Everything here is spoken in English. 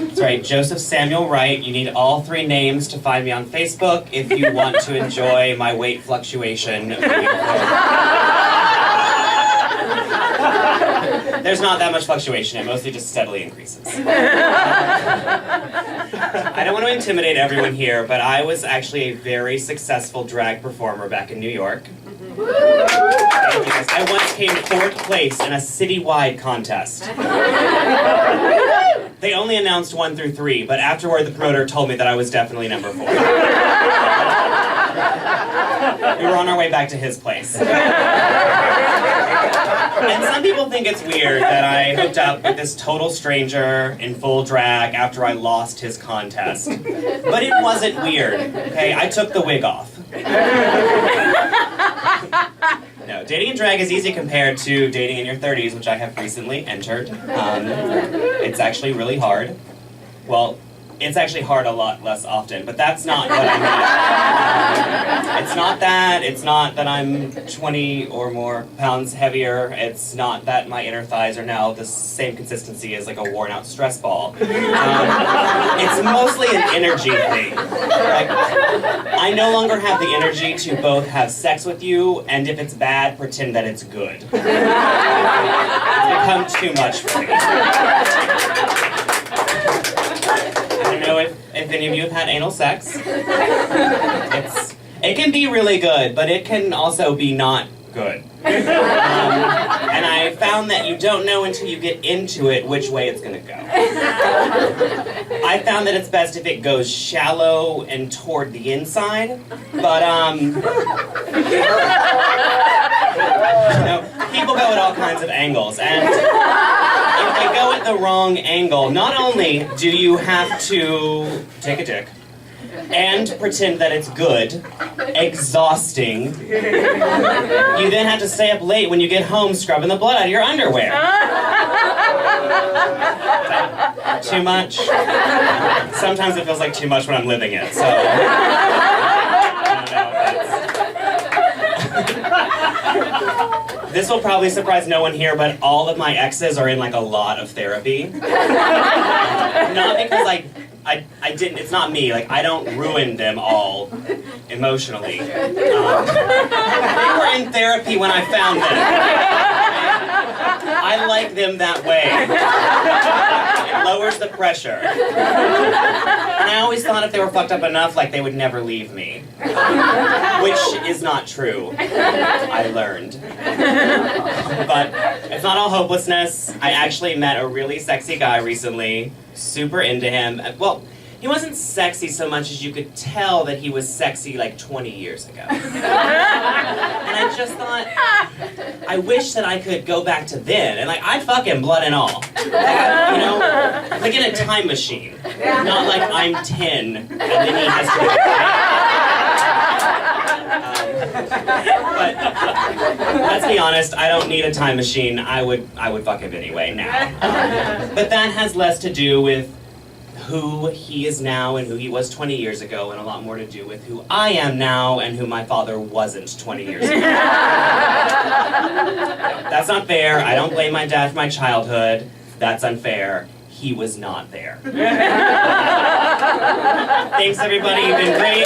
That's right, Joseph Samuel Wright. You need all 3 names to find me on Facebook if you want to enjoy my weight fluctuation moving forward. There's not that much fluctuation, it mostly just steadily increases. I don't want to intimidate everyone here, but I was actually a very successful drag performer back in New York. I once came 4th place in a citywide contest. They only announced 1 through 3, but afterward the promoter told me that I was definitely number 4. We were on our way back to his place. And some people think it's weird that I hooked up with this total stranger in full drag after I lost his contest. But it wasn't weird, okay? I took the wig off. No, dating in drag is easy compared to dating in your 30s, which I have recently entered. It's actually really hard. Well, it's actually hard a lot less often, but that's not what I mean. It's not that I'm 20 or more pounds heavier. It's not that my inner thighs are now the same consistency as like a worn out stress ball. It's mostly an energy thing. Like, I no longer have the energy to both have sex with you, and if it's bad, pretend that it's good. It's become too much for me. I don't know if any of you have had anal sex. It can be really good, but it can also be not good. And I found that you don't know until you get into it which way it's going to go. I found that it's best if it goes shallow and toward the inside, but people go at all kinds of angles, and if they go at the wrong angle, not only do you have to take a dick and pretend that it's good, exhausting, you then have to stay up late when you get home scrubbing the blood out of your underwear. Too much? Sometimes it feels like too much when I'm living it, so I don't know. This will probably surprise no one here, but all of my exes are in like a lot of therapy. Not because I didn't, it's not me, like I don't ruin them all emotionally. They were in therapy when I found them. I like them that way. It lowers the pressure. And I always thought if they were fucked up enough, like they would never leave me. Which is not true. I learned. But it's not all hopelessness. I actually met a really sexy guy recently. Super into him. Well, he wasn't sexy so much as you could tell that he was sexy like 20 years ago. And I just thought, I wish that I could go back to then, and like I'd fuck him blood and all. Like in a time machine. Not like I'm 10 and then he has to but let's be honest, I don't need a time machine. I would fuck him anyway now. But that has less to do with who he is now and who he was 20 years ago, and a lot more to do with who I am now and who my father wasn't 20 years ago. That's not fair. I don't blame my dad for my childhood. That's unfair. He was not there. Thanks everybody, you've been great.